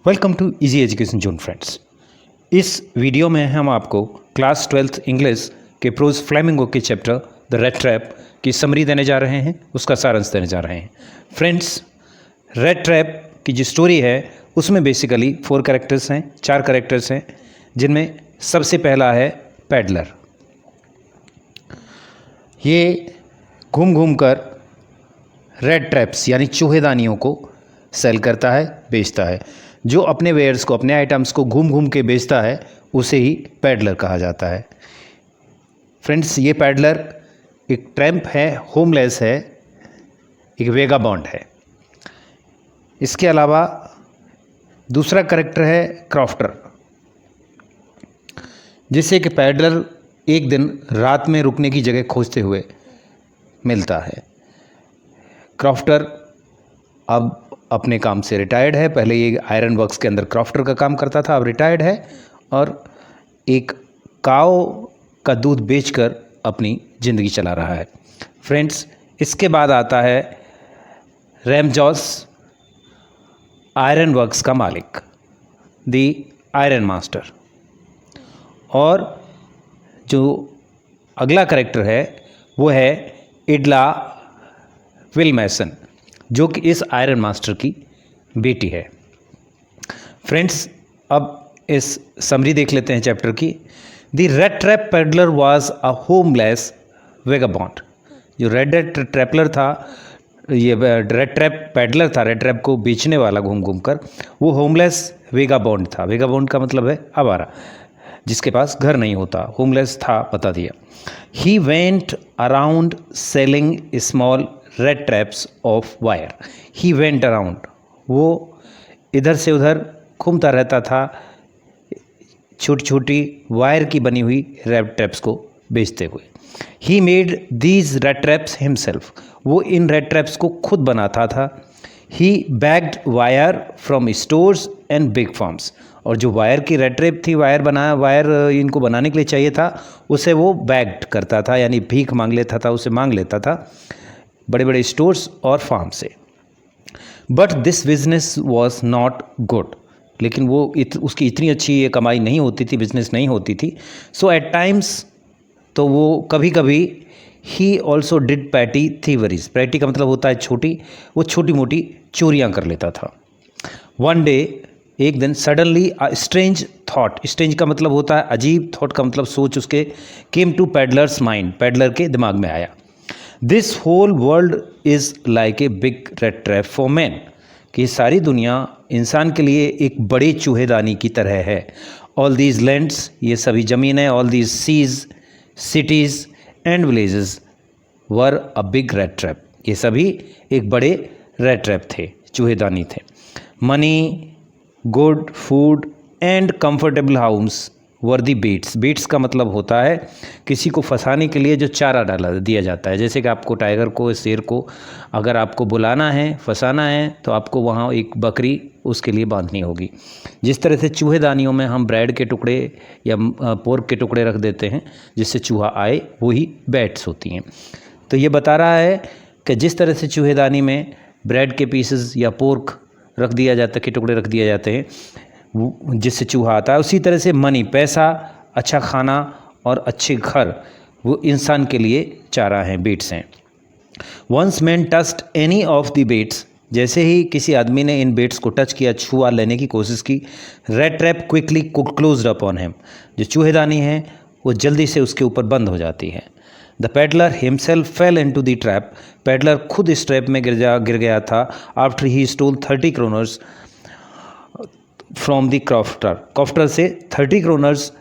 Welcome to easy education zone friends. इस video में हम आपको क्लास 12th इंग्लिश के प्रोज फ्लेमिंगो के चैप्टर द रेड ट्रैप की समरी देने जा रहे हैं, उसका सारांश देने जा रहे हैं। फ्रेंड्स, रेड ट्रैप की जो स्टोरी है उसमें बेसिकली 4 कैरेक्टर्स हैं, 4 कैरेक्टर्स हैं, जिनमें सबसे पहला है पैडलर। ये घूम घूम कर रेड ट्रैप्स यानी चूहेदानियों को सेल करता है, बेचता है। जो अपने वेयर्स को, अपने आइटम्स को घूम घूम के बेचता है उसे ही पैडलर कहा जाता है। फ्रेंड्स, ये पैडलर एक ट्रैम्प है, होमलेस है, एक वेगाबॉन्ड है। इसके अलावा दूसरा कैरेक्टर है क्रॉफ्टर, जिससे कि पैडलर एक दिन रात में रुकने की जगह खोजते हुए मिलता है। क्रॉफ्टर अब अपने काम से रिटायर्ड है। पहले ये आयरन वर्क्स के अंदर क्रॉफ्टर का काम करता था, अब रिटायर्ड है और एक काऊ का दूध बेचकर अपनी ज़िंदगी चला रहा है। फ्रेंड्स, इसके बाद आता है रैमजॉस, आयरन वर्क्स का मालिक, दी आयरन मास्टर। और जो अगला कैरेक्टर है वो है इडला विलमेसन, जो कि इस आयरन मास्टर की बेटी है। फ्रेंड्स, अब इस समरी देख लेते हैं चैप्टर की। The rat trap peddler was a homeless vagabond. जो रेड ट्रैपलर था, ये रेड ट्रैप पैडलर था, रेड ट्रैप को बेचने वाला घूम घूम कर, वो होमलेस वेगाबॉन्ड था। वेगाबॉन्ड का मतलब है आवारा, जिसके पास घर नहीं होता। होमलेस था, बता दिया। He went around selling small red traps of wire. He went around, वो इधर से उधर घूमता रहता था, छोटी छोटी वायर की बनी हुई रेड ट्रैप्स को बेचते हुए। He made these rat traps himself, वो इन रेड ट्रैप्स को खुद बनाता था। He begged wire from stores and big farms, और जो वायर की रेड ट्रैप थी, वायर इनको बनाने के लिए चाहिए था, उसे वो बैग्ड करता था, यानी भीख मांग लेता था, उसे मांग लेता था बड़े बड़े स्टोर्स और फार्म से। But this business was not good, लेकिन वो उसकी इतनी अच्छी ये कमाई नहीं होती थी, बिजनेस नहीं होती थी। सो एट टाइम्स, तो वो कभी कभी he also did petty thieveries. Petty का मतलब होता है छोटी, वो छोटी मोटी चोरियाँ कर लेता था। वन डे, एक दिन, सडनली स्ट्रेंज थॉट, स्ट्रेंज का मतलब होता है अजीब, थॉट का मतलब सोच, उसके came to peddler's mind, peddler के दिमाग में आया। This whole world is like a big rat trap for man, कि सारी दुनिया इंसान के लिए एक बड़ी चूहेदानी की तरह है। ऑल दीज लैंड्स, ये सभी ज़मीनें, all these seas, cities and villages were a big rat trap, ये सभी एक बड़े रेड ट्रैप थे, चूहेदानी थे। Money, good food and comfortable house were the baits. Baits का मतलब होता है किसी को फंसाने के लिए जो चारा डाला दिया जाता है। जैसे कि आपको टाइगर को, शेर को अगर आपको बुलाना है, फंसाना है, तो आपको वहाँ एक बकरी उसके लिए बांधनी होगी। जिस तरह से चूहेदानियों में हम ब्रेड के टुकड़े या पोर्क के टुकड़े रख देते हैं जिससे चूहा आए, वही बैट्स होती हैं। तो ये बता रहा है कि जिस तरह से चूहेदानी में ब्रेड के पीसेस या पोर्क रख दिया जाता है, के टुकड़े रख दिए जाते हैं जिससे चूहा आता है, उसी तरह से मनी, पैसा, अच्छा खाना और अच्छे घर, वो इंसान के लिए चारा हैं, बेट्स हैं। Once man touched any of the baits, जैसे ही किसी आदमी ने इन बेट्स को टच किया, छुआ, लेने की कोशिश की, red trap quickly closed upon him, जो चूहेदानी है वो जल्दी से उसके ऊपर बंद हो जाती है। The peddler himself fail into the trap, peddler खुद इस ट्रैप में गिर गया था। After he stole 30 kroners from the crofter से 30 क्रोनर्स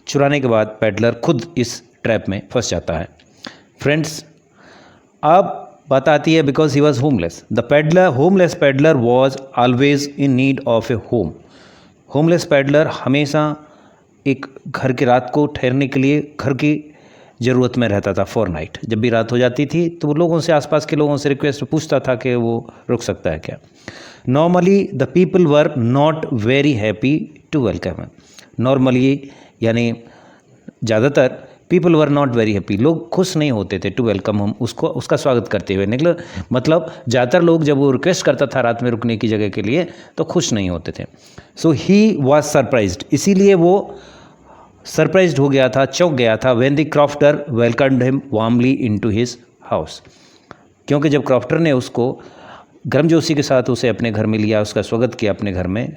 चुराने के बाद पैडलर खुद इस ट्रैप में फंस जाता है। फ्रेंड्स, अब बात आती है because he was homeless. The homeless peddler was always in need of A home. Homeless peddler हमेशा एक घर की रात को ठहरने के लिए घर की ज़रूरत में रहता था फॉर नाइट। जब भी रात हो जाती थी तो वो लोगों से, आसपास के लोगों से रिक्वेस्ट पूछता था कि वो रुक सकता है क्या। Normally the people were not very happy to welcome him. Normally यानी ज़्यादातर people were not very happy, लोग खुश नहीं होते थे टू वेलकम हम, उसको उसका स्वागत करते हुए निकले। मतलब ज़्यादातर लोग जब वो रिक्वेस्ट करता था रात में रुकने की जगह के लिए तो खुश नहीं होते थे। सो ही वॉज सरप्राइज्ड, इसीलिए वो सरप्राइज्ड हो गया था, चौंक गया था। When the crofter welcomed him warmly into his house, क्योंकि जब क्रॉफ्टर ने उसको गर्मजोशी के साथ उसे अपने घर में लिया, उसका स्वागत किया अपने घर में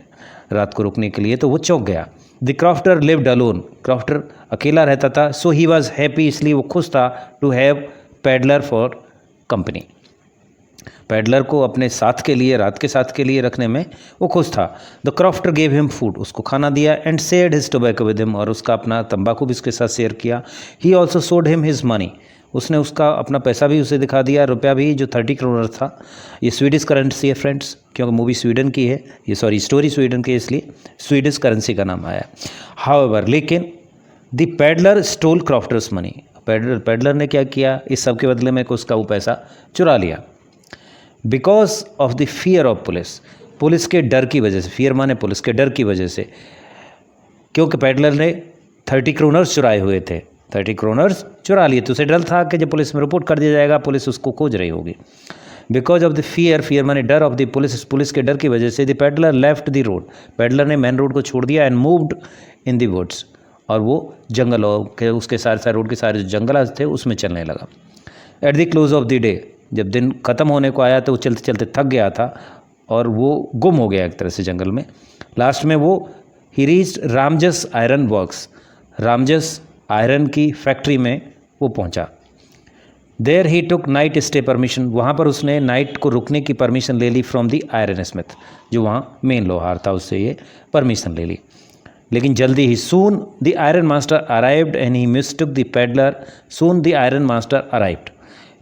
रात को रुकने के लिए, तो वो चौंक गया। The crofter lived alone, crofter अकेला रहता था। सो ही वॉज हैप्पी, इसलिए वो खुश था। To have peddler for company, peddler को अपने साथ के लिए, रात के साथ के लिए रखने में वो खुश था। The crofter gave him food, उसको खाना दिया। And shared his tobacco with him, और उसका अपना तंबाकू भी उसके साथ शेयर किया। He also showed him his money, उसने उसका अपना पैसा भी उसे दिखा दिया, रुपया भी, जो 30 करोड़ था। ये स्वीडिश करेंसी है फ्रेंड्स, क्योंकि मूवी स्वीडन की है, ये सॉरी स्टोरी स्वीडन की है, इसलिए स्वीडिश करेंसी का नाम आया। हाउएवर, लेकिन the peddler stole crofter's money, peddler ने क्या किया, इस सब के बदले में उसका वो पैसा चुरा लिया। Because of the fear of police, police के डर की वजह से, फियर माने पुलिस के डर की वजह से, क्योंकि पैडलर ने 30 क्रोनर्स चुराए हुए थे, 30 क्रोनर्स चुरा लिए, तो उसे डर था कि जब पुलिस में रिपोर्ट कर दिया जाएगा पुलिस उसको खोज रही होगी। Because of the fear, fear माने डर, ऑफ द पुलिस, पुलिस के डर की वजह से, the peddler left the road, peddler ने मेन रोड को छोड़ दिया। And moved in the woods, और वो जंगलों के, उसके सारे सारे रोड के सारे जो जंगल थे उसमें चलने लगा। At the close of the day, जब दिन ख़त्म होने को आया तो वो चलते चलते थक गया था और वो गुम हो गया एक तरह से जंगल में। लास्ट में वो ही reached Ramsjo iron works, Ramsjo iron की फैक्ट्री में वो पहुंचा। There he took night stay permission, वहाँ पर उसने नाइट को रुकने की परमिशन ले ली फ्रॉम द आयरन स्मिथ, जो वहाँ मेन लोहार था, उससे ये परमिशन ले ली। लेकिन जल्दी ही, soon the iron master arrived and he mistook the peddler, soon the iron master arrived,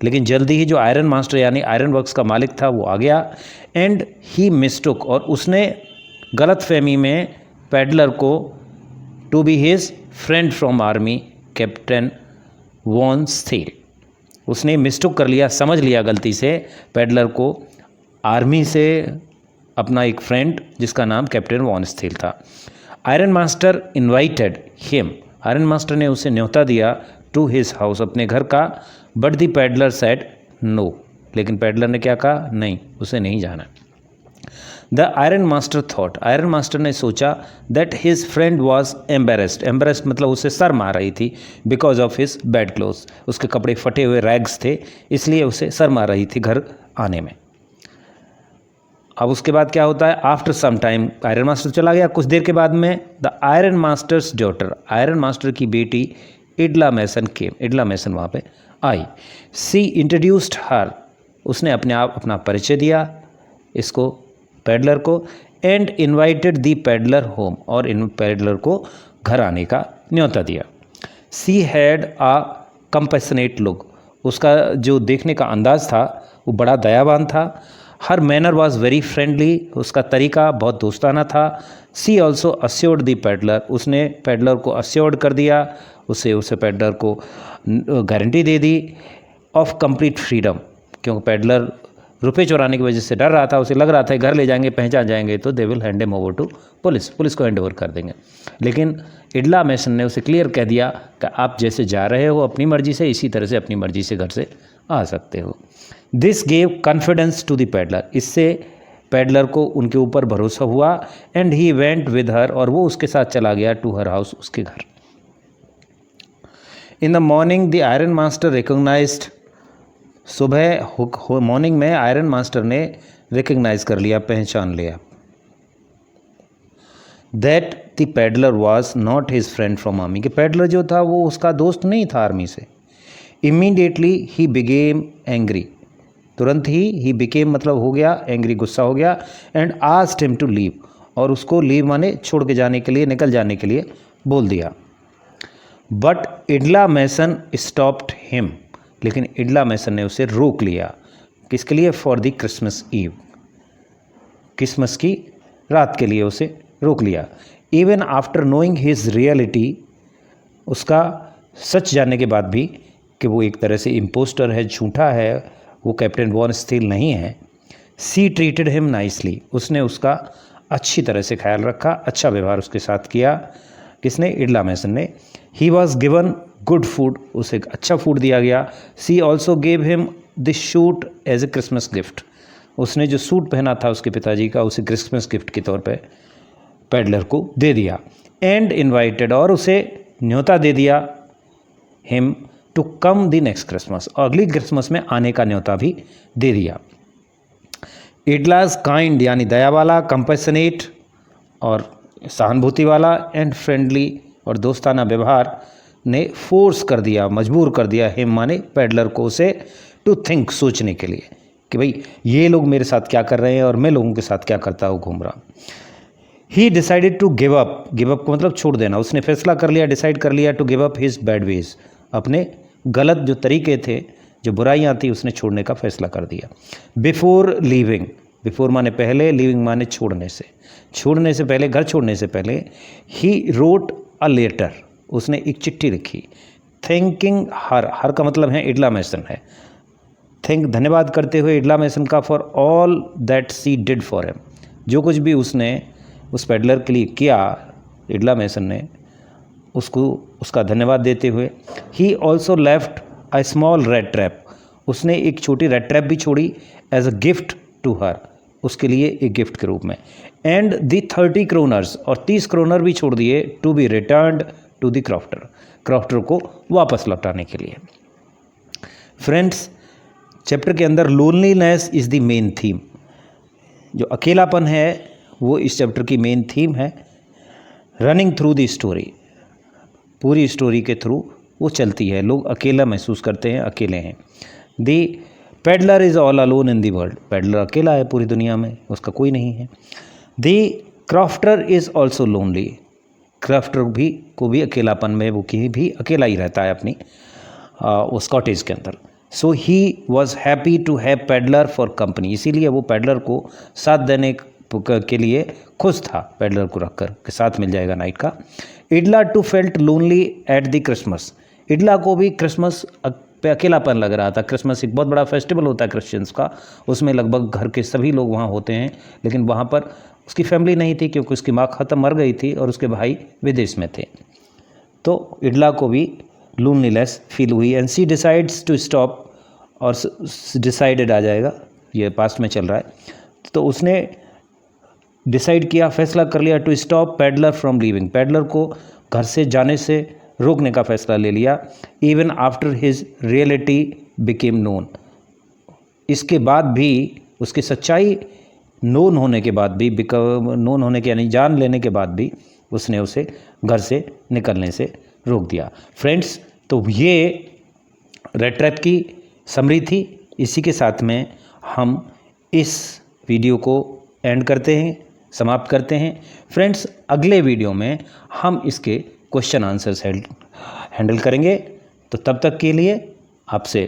लेकिन जल्दी ही जो आयरन मास्टर यानी आयरन वर्क्स का मालिक था वो आ गया। एंड ही मिस्टुक, और उसने गलत फहमी में पैडलर को to be his friend from army captain von Stahle, उसने मिस्टुक कर लिया, समझ लिया गलती से पैडलर को आर्मी से अपना एक फ्रेंड जिसका नाम कैप्टन वॉन स्टील था। Iron master invited him, iron master ने उसे न्योता दिया टू हिज हाउस, अपने घर का। But the peddler said no, लेकिन पैडलर ने क्या कहा, नहीं, उसे नहीं जाना। The iron master thought, iron master ने सोचा that his friend was embarrassed, embarrassed मतलब उसे शर्म आ रही थी, because of his bad clothes, उसके कपड़े फटे हुए रैग्स थे, इसलिए उसे शर्म आ रही थी घर आने में। अब उसके बाद क्या होता है, after some time iron master चला गया, कुछ देर के बाद में the iron master's daughter, iron master की बेटी इडला मैसन केम, इडला मैसन वहाँ पे आई। सी इंट्रोड्यूस्ड हर, उसने अपना परिचय दिया इसको पैडलर को। And invited the peddler home, और इन पैडलर को घर आने का न्योता दिया। She had a compassionate look, उसका जो देखने का अंदाज था वो बड़ा दयावान था। हर मैनर वॉज वेरी फ्रेंडली, उसका तरीका बहुत दोस्ताना था। सी ऑल्सो अस्योर्ड दी पैडलर, उसने पैडलर को अस्योर्ड कर दिया, उसे पैडलर को guarantee they the of complete freedom, क्योंकि पैडलर रुपए चुराने की वजह से डर रहा था, उसे लग रहा था घर ले जाएंगे, पहचान जाएंगे तो they will hand him over to police, police को हैंड ओवर कर देंगे। लेकिन इडला मैसन ने उसे क्लियर कह दिया कि आप जैसे जा रहे हो अपनी मर्जी से, इसी तरह से अपनी मर्जी से घर से आ सकते हो। This gave confidence to the peddler, इससे पैडलर को उनके ऊपर भरोसा हुआ। And he went with her, और वो उसके साथ चला गया टू हर हाउस, उसके घर। In the morning the iron master recognised, सुबह मॉर्निंग में आयरन मास्टर ने रिकॉग्नाइज कर लिया, पहचान लिया that the peddler was not his friend from army, कि पैडलर जो था वो उसका दोस्त नहीं था आर्मी से। इमीडिएटली ही बिकेम एंग्री, तुरंत ही बिकेम मतलब हो गया एंग्री, गुस्सा हो गया। And asked him to leave, और उसको लीव माने छोड़ के जाने के लिए, निकल जाने के लिए बोल दिया। But Edla Mason stopped him, लेकिन इडला मैसन ने उसे रोक लिया, किसके लिए, for the Christmas eve, Christmas की रात के लिए उसे रोक लिया। Even after knowing his reality, उसका सच जानने के बाद भी कि वो एक तरह से इम्पोस्टर है, झूठा है, वो कैप्टन वॉन स्टील नहीं है। सी ट्रीटेड हिम नाइसली, उसने उसका अच्छी तरह से ख्याल रखा, अच्छा व्यवहार उसके साथ किया, किसने, इडला मैसन ने। He was given good food, उसे एक अच्छा फूड दिया गया। She also gave him this suit as a Christmas gift, उसने जो सूट पहना था उसके पिताजी का, उसे क्रिसमस गिफ्ट के तौर पे पेडलर को दे दिया। एंड इनवाइटेड, और उसे न्योता दे दिया, him to come the next Christmas, अगली क्रिसमस में आने का न्योता भी दे दिया। इडलाज काइंड यानी दया वाला, कंपैशनेट और सहानुभूति वाला, एंड फ्रेंडली और दोस्ताना व्यवहार ने फोर्स कर दिया, मजबूर कर दिया हिम माने पेडलर को, उसे टू थिंक, सोचने के लिए कि भाई ये लोग मेरे साथ क्या कर रहे हैं और मैं लोगों के साथ क्या करता हूँ घूम रहा। He decided to give up, give up को मतलब छोड़ देना, उसने फैसला कर लिया, डिसाइड कर लिया to give up his bad ways, अपने गलत जो तरीके थे, जो बुराइयाँ थी, उसने छोड़ने का फैसला कर दिया। बिफोर लीविंग, बिफोर माने पहले, लीविंग माने छोड़ने से, छोड़ने से पहले, घर छोड़ने से पहले, ही रोट अ लेटर, उसने एक चिट्ठी लिखी, थैंकिंग हर, हर का मतलब है इडला मैसन है, थैंक धन्यवाद करते हुए इडला मैसन का, for all that she did for him, जो कुछ भी उसने उस पेडलर के लिए किया, इडला मैसन ने उसको उसका धन्यवाद देते हुए। He also left a small rat trap, उसने एक छोटी रेड ट्रैप भी छोड़ी as a gift to her, उसके लिए एक गिफ्ट के रूप में। एंड दी 30 क्रोनर्स, और 30 क्रोनर भी छोड़ दिए, to be returned to the crofter, crofter को वापस लौटाने के लिए। फ्रेंड्स, चैप्टर के अंदर loneliness is the main theme, जो अकेलापन है वो इस चैप्टर की मेन थीम है। रनिंग थ्रू द स्टोरी, पूरी स्टोरी के थ्रू वो चलती है, लोग अकेला महसूस करते हैं, अकेले हैं। The peddler is all alone in the world, peddler अकेला है पूरी दुनिया में, उसका कोई नहीं है। The crofter is also lonely, crofter भी को भी अकेलापन में, वो की भी अकेला ही रहता है अपनी उस कॉटेज के अंदर। So he was happy to have peddler for company, इसीलिए वो पेडलर को साथ देने के लिए खुश था, पेडलर को रखकर के साथ मिल जाएगा नाइट का। Edla too felt lonely at the Christmas, Edla को भी क्रिसमस पे अकेलापन लग रहा था। क्रिसमस एक बहुत बड़ा फेस्टिवल होता है क्रिश्चियंस का, उसमें लगभग घर के सभी लोग वहाँ होते हैं, लेकिन वहाँ पर उसकी फैमिली नहीं थी क्योंकि उसकी माँ ख़त्म मर गई थी और उसके भाई विदेश में थे। तो इडला को भी लोनलीनेस फील हुई। And she decides to stop, और डिसाइडेड आ जाएगा, ये पास्ट में चल रहा है, तो उसने डिसाइड किया, फैसला कर लिया, to stop peddler from leaving, peddler को घर से जाने से रोकने का फैसला ले लिया। Even after his reality became known, इसके बाद भी, उसकी सच्चाई नोन होने के बाद भी, नोन होने के यानी जान लेने के बाद भी, उसने उसे घर से निकलने से रोक दिया। फ्रेंड्स, तो ये रेड ट्रैप की समरी थी। इसी के साथ में हम इस वीडियो को एंड करते हैं, समाप्त करते हैं। फ्रेंड्स, अगले वीडियो में हम इसके क्वेश्चन आंसर्स हैंडल करेंगे, तो तब तक के लिए आपसे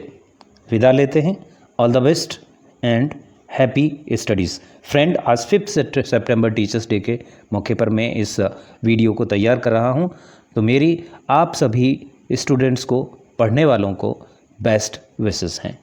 विदा लेते हैं। All the best and happy studies. Friend, आज 5 सितंबर टीचर्स डे के मौके पर मैं इस वीडियो को तैयार कर रहा हूं, तो मेरी आप सभी स्टूडेंट्स को, पढ़ने वालों को बेस्ट विशेस हैं।